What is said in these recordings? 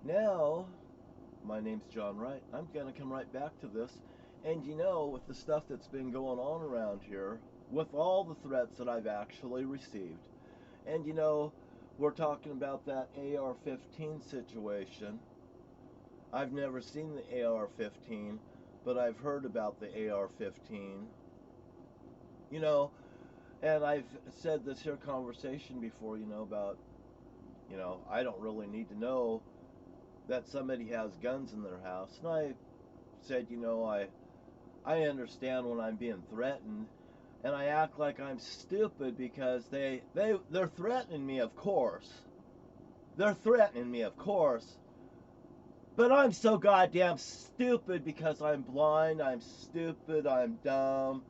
Now, my name's John Wright. I'm going to come right back to this. And you know, with the stuff that's been going on around here, with all the threats that I've actually received, and you know, we're talking about that AR-15 situation. I've never seen the AR-15, but I've heard about the AR-15. You know, and I've said this here conversation before, about, I don't really need to know that somebody has guns in their house. And I said, I understand when I'm being threatened, and I act like I'm stupid because they're threatening me, of course. They're threatening me, of course. But I'm so goddamn stupid because I'm blind, I'm stupid, I'm dumb.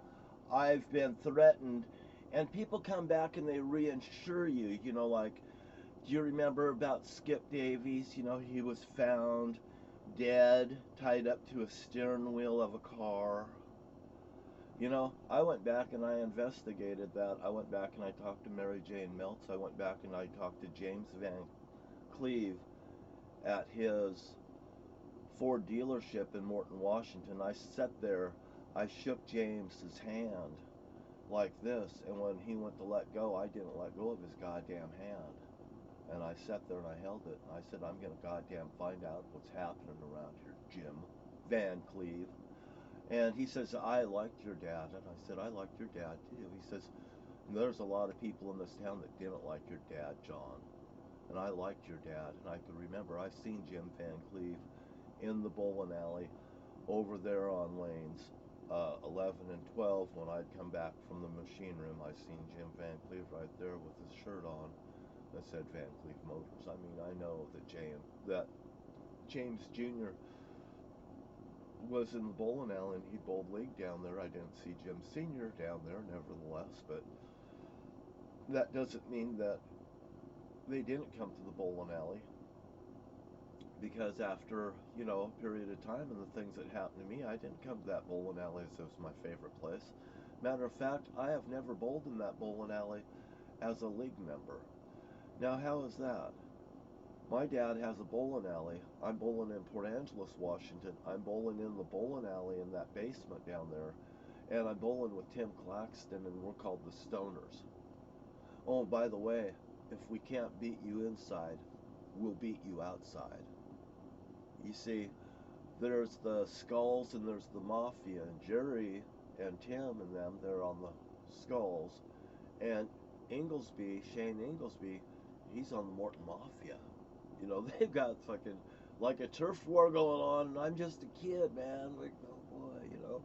I've been threatened. And people come back and they reassure you, like, do you remember about Skip Davies? He was found dead, tied up to a steering wheel of a car. I went back and I investigated that. I went back and I talked to Mary Jane Miltz. I went back and I talked to James Van Cleve at his Ford dealership in Morton, Washington. I sat there, I shook James's hand like this, and when he went to let go, I didn't let go of his goddamn hand. And I sat there and I held it. And I said, I'm going to goddamn find out what's happening around here, Jim Van Cleve. And he says, I liked your dad. And I said, I liked your dad too. He says, there's a lot of people in this town that didn't like your dad, John. And I liked your dad. And I could remember, I've seen Jim Van Cleve in the bowling alley over there on lanes 11 and 12. When I'd come back from the machine room, I seen Jim Van Cleve right there with his shirt on that said Van Cleve Motors. I mean, I know that James Jr. was in the bowling alley and he bowled league down there. I didn't see Jim Sr. down there, nevertheless, but that doesn't mean that they didn't come to the bowling alley, because after, a period of time and the things that happened to me, I didn't come to that bowling alley as it was my favorite place. Matter of fact, I have never bowled in that bowling alley as a league member. Now, how is that? My dad has a bowling alley. I'm bowling in Port Angeles, Washington. I'm bowling in the bowling alley in that basement down there. And I'm bowling with Tim Claxton, and we're called the Stoners. Oh, by the way, if we can't beat you inside, we'll beat you outside. You see, there's the Skulls and there's the Mafia, and Jerry and Tim and them, they're on the Skulls. And Shane Inglesby, he's on the Morton Mafia. They've got fucking like a turf war going on, and I'm just a kid, man. Like, oh boy.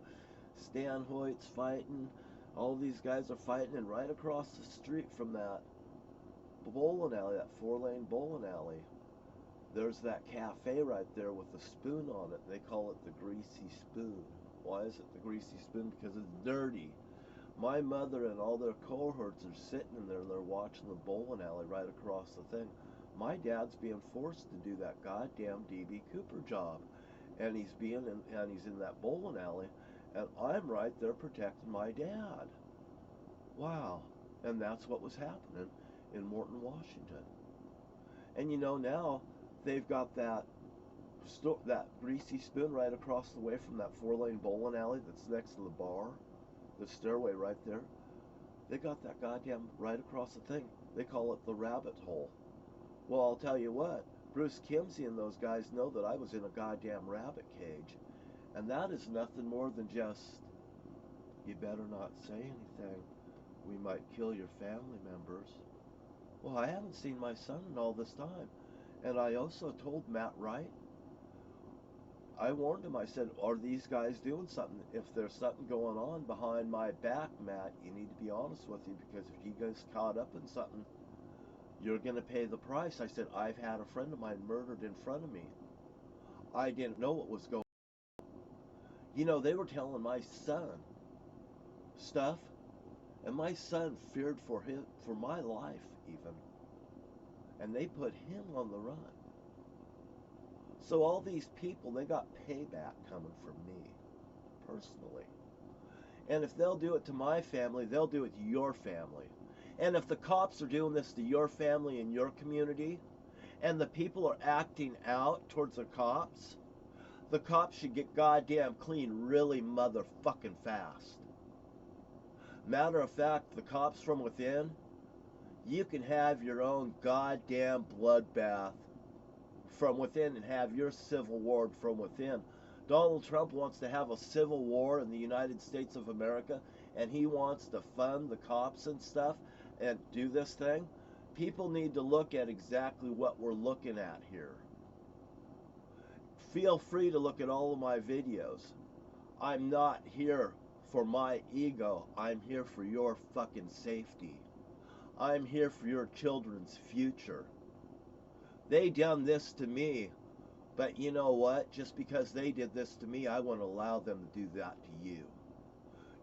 Stan Hoyt's fighting. All these guys are fighting, and right across the street from that bowling alley, that 4-lane bowling alley, there's that cafe right there with the spoon on it. They call it the Greasy Spoon. Why is it the Greasy Spoon? Because it's dirty. My mother and all their cohorts are sitting in there and they're watching the bowling alley right across the thing. My dad's being forced to do that goddamn DB Cooper job, and he's in that bowling alley, and I'm right there protecting my dad. Wow. And that's what was happening in Morton, Washington. And now they've got that Greasy Spoon right across the way from that 4-lane bowling alley that's next to the bar, the stairway right there. They got that goddamn right across the thing. They call it the rabbit hole. Well, I'll tell you what, Bruce Kimsey and those guys know that I was in a goddamn rabbit cage. And that is nothing more than just, you better not say anything. We might kill your family members. Well, I haven't seen my son in all this time. And I also told Matt Wright, I warned him, I said, are these guys doing something? If there's something going on behind my back, Matt, you need to be honest with you, because if he gets caught up in something, you're going to pay the price. I said, I've had a friend of mine murdered in front of me. I didn't know what was going on. They were telling my son stuff, and my son feared for my life even. And they put him on the run. So all these people, they got payback coming from me, personally. And if they'll do it to my family, they'll do it to your family. And if the cops are doing this to your family and your community, and the people are acting out towards the cops should get goddamn clean really motherfucking fast. Matter of fact, the cops from within, you can have your own goddamn bloodbath from within and have your civil war from within. Donald Trump wants to have a civil war in the United States of America, and he wants to fund the cops and stuff and do this thing. People need to look at exactly what we're looking at here. Feel free to look at all of my videos. I'm not here for my ego. I'm here for your fucking safety. I'm here for your children's future. They done this to me, but you know what? Just because they did this to me, I won't allow them to do that to you.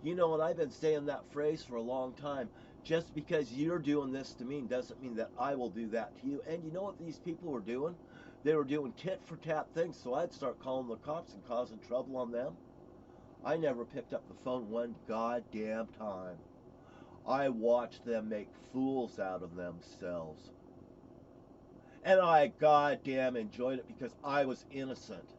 You know, and I've been saying that phrase for a long time. Just because you're doing this to me doesn't mean that I will do that to you. And you know what these people were doing? They were doing tit for tat things, so I'd start calling the cops and causing trouble on them. I never picked up the phone one goddamn time. I watched them make fools out of themselves. And I goddamn enjoyed it because I was innocent.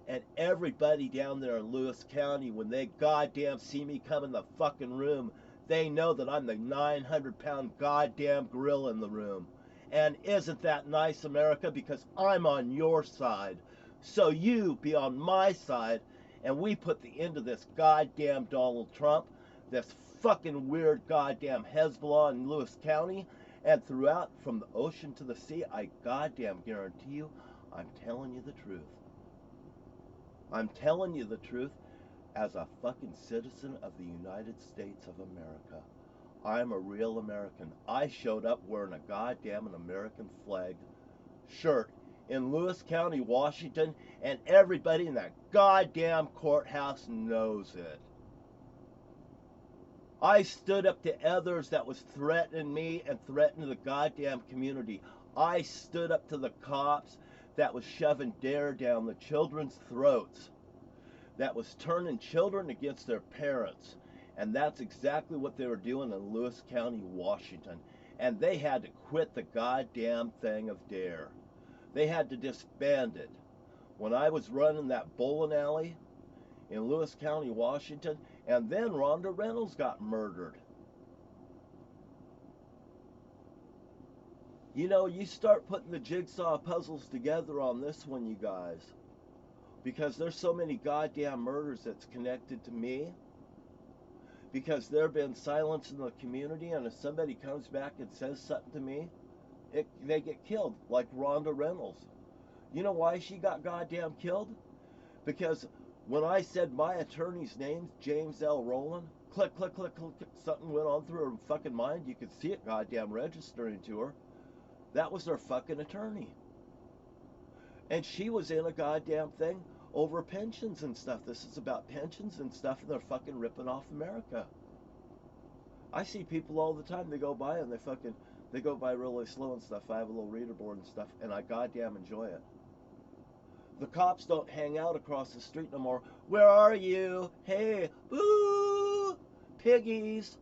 And everybody down there in Lewis County, when they goddamn see me come in the fucking room, they know that I'm the 900-pound goddamn gorilla in the room. And isn't that nice, America? Because I'm on your side. So you be on my side, and we put the end to this goddamn Donald Trump, this fucking weird goddamn Hezbollah in Lewis County, and throughout from the ocean to the sea. I goddamn guarantee you, I'm telling you the truth. I'm telling you the truth as a fucking citizen of the United States of America. I'm a real American. I showed up wearing a goddamn American flag shirt in Lewis County, Washington, and everybody in that goddamn courthouse knows it. I stood up to others that was threatening me and threatening the goddamn community. I stood up to the cops that was shoving dare down the children's throats, that was turning children against their parents. And that's exactly what they were doing in Lewis County, Washington. And they had to quit the goddamn thing of dare. They had to disband it. When I was running that bowling alley in Lewis County, Washington, and then Rhonda Reynolds got murdered. You know, you start putting the jigsaw puzzles together on this one, you guys. Because there's so many goddamn murders that's connected to me. Because there have been silence in the community, and if somebody comes back and says something to me, they get killed, like Rhonda Reynolds. You know why she got goddamn killed? Because when I said my attorney's name, James L. Rowland, click, click, click, click, something went on through her fucking mind. You could see it goddamn registering to her. That was their fucking attorney. And she was in a goddamn thing over pensions and stuff. This is about pensions and stuff, and they're fucking ripping off America. I see people all the time, they go by and they go by really slow and stuff. I have a little reader board and stuff, and I goddamn enjoy it. The cops don't hang out across the street no more. Where are you? Hey, boo, piggies.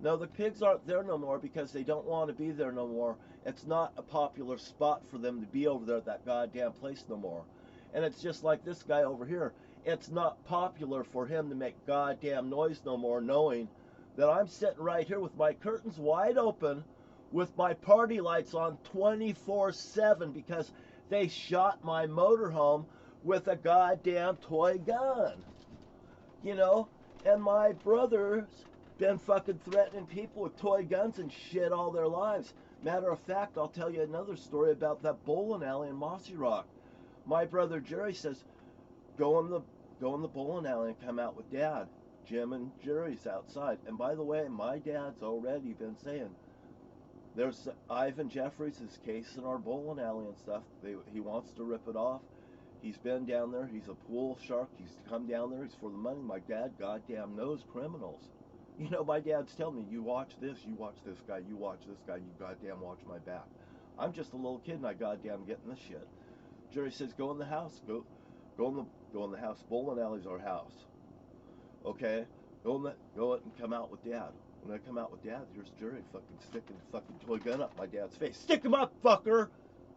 No, the pigs aren't there no more because they don't want to be there no more. It's not a popular spot for them to be over there at that goddamn place no more. And it's just like this guy over here. It's not popular for him to make goddamn noise no more, knowing that I'm sitting right here with my curtains wide open with my party lights on 24/7 because they shot my motorhome with a goddamn toy gun. You know, and my brother's been fucking threatening people with toy guns and shit all their lives. Matter of fact, I'll tell you another story about that bowling alley in Mossy Rock. My brother Jerry says, go in the bowling alley and come out with Dad. Jim and Jerry's outside. And by the way, my dad's already been saying, there's Ivan Jeffries' case in our bowling alley and stuff. He wants to rip it off. He's been down there. He's a pool shark. He's come down there. He's for the money. My dad goddamn knows criminals. You know, my dad's telling me, you watch this guy, you watch this guy, you goddamn watch my back. I'm just a little kid and I goddamn get in this shit. Jerry says, go in the house. Go in the house. Bowling alley's our house. Okay? Go and come out with Dad. When I come out with Dad, here's Jerry fucking sticking the fucking toy gun up my dad's face. Stick him up, fucker!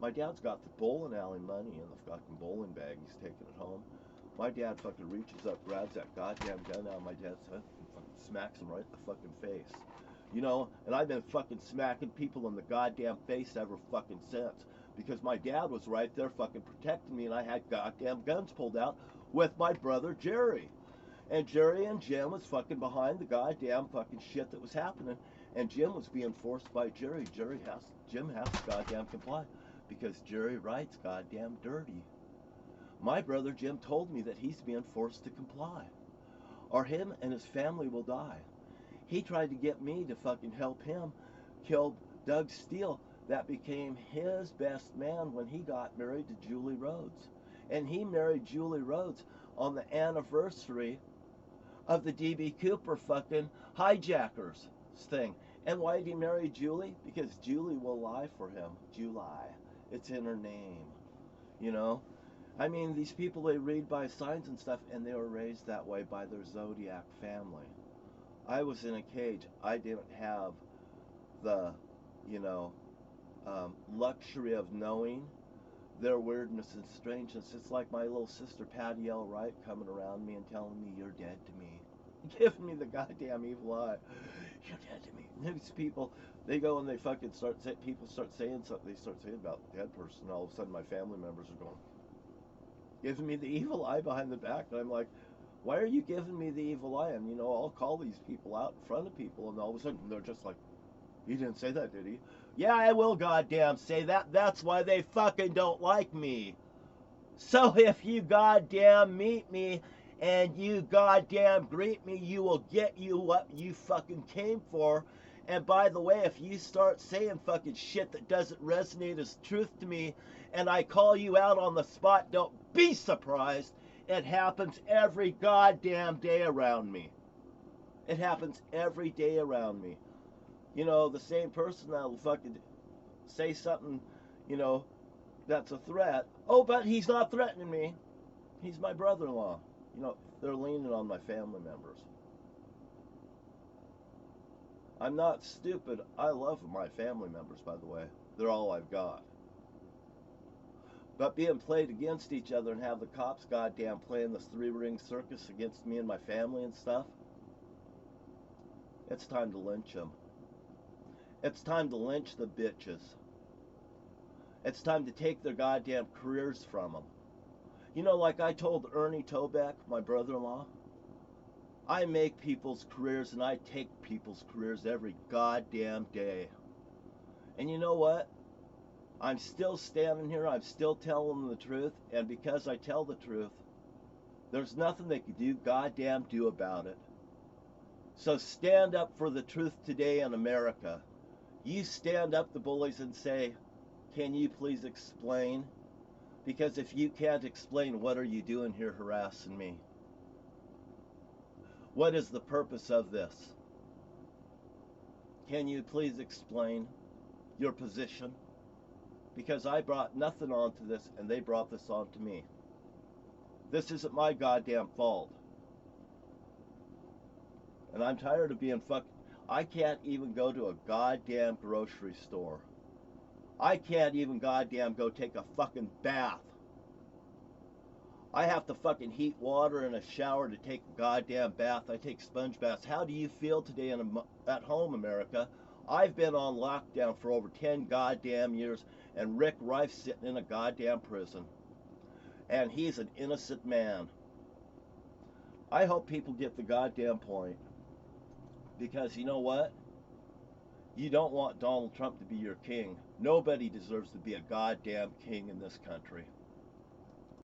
My dad's got the bowling alley money in the fucking bowling bag. He's taking it home. My dad fucking reaches up, grabs that goddamn gun out of my dad's head, and fucking smacks him right in the fucking face. You know, and I've been fucking smacking people in the goddamn face ever fucking since. Because my dad was right there fucking protecting me, and I had goddamn guns pulled out with my brother Jerry. And Jerry and Jim was fucking behind the goddamn fucking shit that was happening. And Jim was being forced by Jerry. Jim has to goddamn comply. Because Jerry writes goddamn dirty. My brother Jim told me that he's being forced to comply, or him and his family will die. He tried to get me to fucking help him kill Doug Steele. That became his best man when he got married to Julie Rhodes. And he married Julie Rhodes on the anniversary of the D.B. Cooper fucking hijackers thing. And why did he marry Julie? Because Julie will lie for him. July. It's in her name. You know? I mean, these people, they read by signs and stuff, and they were raised that way by their zodiac family. I was in a cage. I didn't have the, you know, luxury of knowing their weirdness and strangeness. It's like my little sister Patty L. Wright coming around me and telling me, "You're dead to me." Giving me the goddamn evil eye. "You're dead to me." And these people, they go and they fucking people start saying something. They start saying about the dead person. And all of a sudden my family members are going, giving me the evil eye behind the back. And I'm like, why are you giving me the evil eye? And, you know, I'll call these people out in front of people, and all of a sudden they're just like, "He didn't say that, did he?" "Yeah, I will goddamn say that. That's why they fucking don't like me. So if you goddamn meet me and you goddamn greet me, you will get you what you fucking came for. And by the way, if you start saying fucking shit that doesn't resonate as truth to me, and I call you out on the spot, don't be surprised. It happens every goddamn day around me. It happens every day around me. You know, the same person that'll fucking say something, you know, that's a threat. Oh, but he's not threatening me. He's my brother-in-law. You know, they're leaning on my family members. I'm not stupid. I love my family members, by the way. They're all I've got. But being played against each other and have the cops goddamn playing this three-ring circus against me and my family and stuff, it's time to lynch them. It's time to lynch the bitches. It's time to take their goddamn careers from them. You know, like I told Ernie Tobeck, my brother-in-law, I make people's careers and I take people's careers every goddamn day. And you know what? I'm still standing here, I'm still telling them the truth, and because I tell the truth, there's nothing they can do about it. So stand up for the truth today in America. You stand up to bullies and say, "Can you please explain?" Because if you can't explain, what are you doing here harassing me? What is the purpose of this? Can you please explain your position? Because I brought nothing onto this, and they brought this onto me. This isn't my goddamn fault. And I'm tired of being fucked. I can't even go to a goddamn grocery store. I can't even goddamn go take a fucking bath. I have to fucking heat water in a shower to take a goddamn bath. I take sponge baths. How do you feel today at home, America? I've been on lockdown for over 10 goddamn years, and Rick Rife's sitting in a goddamn prison. And he's an innocent man. I hope people get the goddamn point. Because you know what? You don't want Donald Trump to be your king. Nobody deserves to be a goddamn king in this country.